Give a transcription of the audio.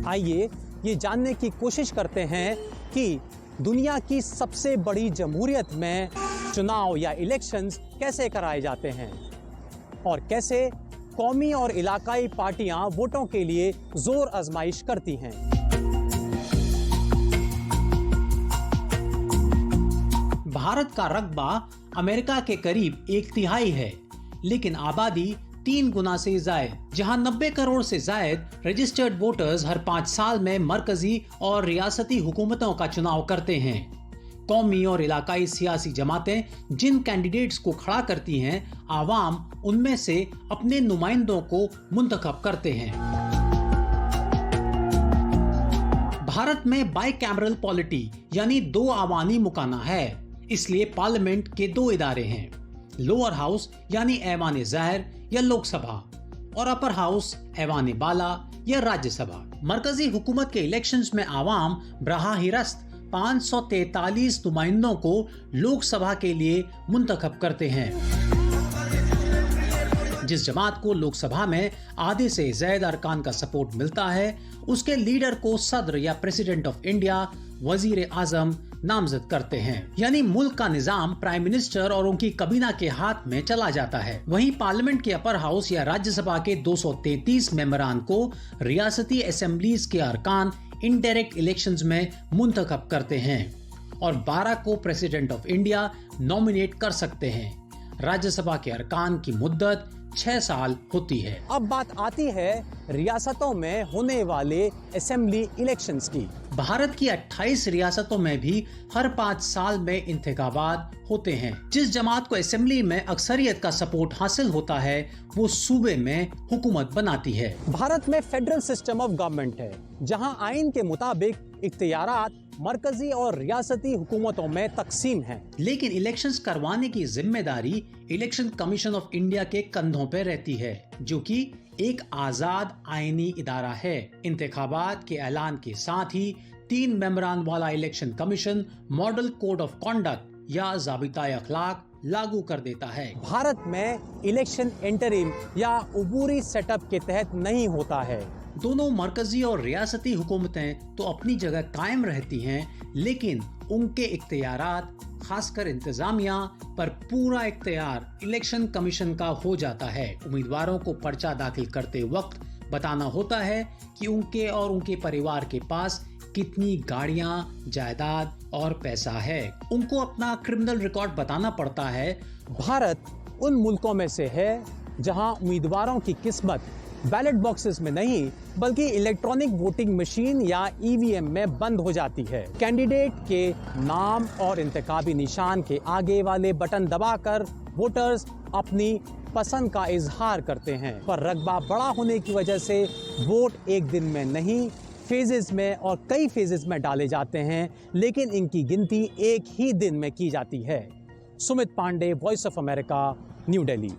आइए ये जानने की कोशिश करते हैं कि दुनिया की सबसे बड़ी जमहूरियत में चुनाव या इलेक्शंस कैसे कराए जाते हैं और कैसे कौमी और इलाकाई पार्टियां वोटों के लिए जोर आजमाइश करती हैं। भारत का रकबा अमेरिका के करीब 1/3 है, लेकिन आबादी 3 गुना से जायद, जहां 90 करोड़ से जायद रजिस्टर्ड वोटर्स हर 5 साल में मरकजी और रियासती हुकूमतों का चुनाव करते हैं। कौमी और इलाकाई सियासी जमातें जिन कैंडिडेट्स को खड़ा करती हैं, आवाम उनमें से अपने नुमाइंदों को मुंतखब करते हैं। भारत में बाइकैमरल पॉलिटी यानी 2 आवानी मुकाना है, इसलिए पार्लियामेंट के 2 इदारे हैं, लोअर हाउस यानी ऐवान ज़ाहिर या लोकसभा और अपर हाउस ऐवान बाला या राज्यसभा। मरकजी हुकूमत के इलेक्शंस में आवाम बराह रास्त 543 नुमाइंदों को लोकसभा के लिए मुंतखब करते हैं। जिस जमात को लोकसभा में आधे से ज्यादा अरकान का सपोर्ट मिलता है, उसके लीडर को सदर या प्रेसिडेंट ऑफ इंडिया, वजीर आजम नामजद करते हैं। यानी मुल्क का निजाम प्राइम मिनिस्टर और उनकी कबीना के हाथ में चला जाता है। वहीं पार्लियामेंट के अपर हाउस या राज्यसभा के 233 मेंबरान को रियासती असेंबलीज के अरकान इनडायरेक्ट इलेक्शंस में मुंतखब करते हैं और 12 को प्रेसिडेंट ऑफ इंडिया नॉमिनेट कर सकते हैं। राज्यसभा के अरकान की मुद्दत 6 साल होती है। अब बात आती है रियासतों में होने वाले असेंबली इलेक्शंस की। भारत की 28 रियासतों में भी हर 5 साल में इंतखाबात होते हैं। जिस जमात को असेंबली में अक्सरियत का सपोर्ट हासिल होता है, वो सूबे में हुकूमत बनाती है। भारत में फेडरल सिस्टम ऑफ गवर्नमेंट है, जहां आइन के मुताबिक इख्तियारात मरकजी और रियासती हुकूमतों में तकसीम है। लेकिन इलेक्शंस करवाने की जिम्मेदारी इलेक्शन कमीशन ऑफ इंडिया के कंधों पर रहती है, जो कि एक आजाद आईनी इदारा है। इंतखाबात के ऐलान के साथ ही 3 मेंबरान वाला election commission model code of conduct या ज़ाबिता अखलाक लागू कर देता है। भारत में इलेक्शन इंटरिम या उबूरी सेटअप के तहत नहीं होता है। दोनों मरकजी और रियासती हुकूमतें तो अपनी जगह कायम रहती हैं, लेकिन उनके इख्तियारात खासकर इंतजामिया पर पूरा इख्तियार इलेक्शन कमीशन का हो जाता है। उम्मीदवारों को पर्चा दाखिल करते वक्त बताना होता है कि उनके और उनके परिवार के पास कितनी गाड़ियां, जायदाद और पैसा है। उनको अपना क्रिमिनल रिकॉर्ड बताना पड़ता है। भारत उन मुल्कों में से है जहां उम्मीदवारों की किस्मत बैलेट बॉक्सेस में नहीं बल्कि इलेक्ट्रॉनिक वोटिंग मशीन या ईवीएम में बंद हो जाती है। कैंडिडेट के नाम और इंतखाबी निशान के आगे वाले बटन दबाकर वोटर्स अपनी पसंद का इजहार करते हैं, पर रकबा बड़ा होने की वजह से वोट एक दिन में नहीं, फेजेस में और कई फेजेस में डाले जाते हैं, लेकिन इनकी गिनती एक ही दिन में की जाती है। Sumit Pande, voice of America, New Delhi.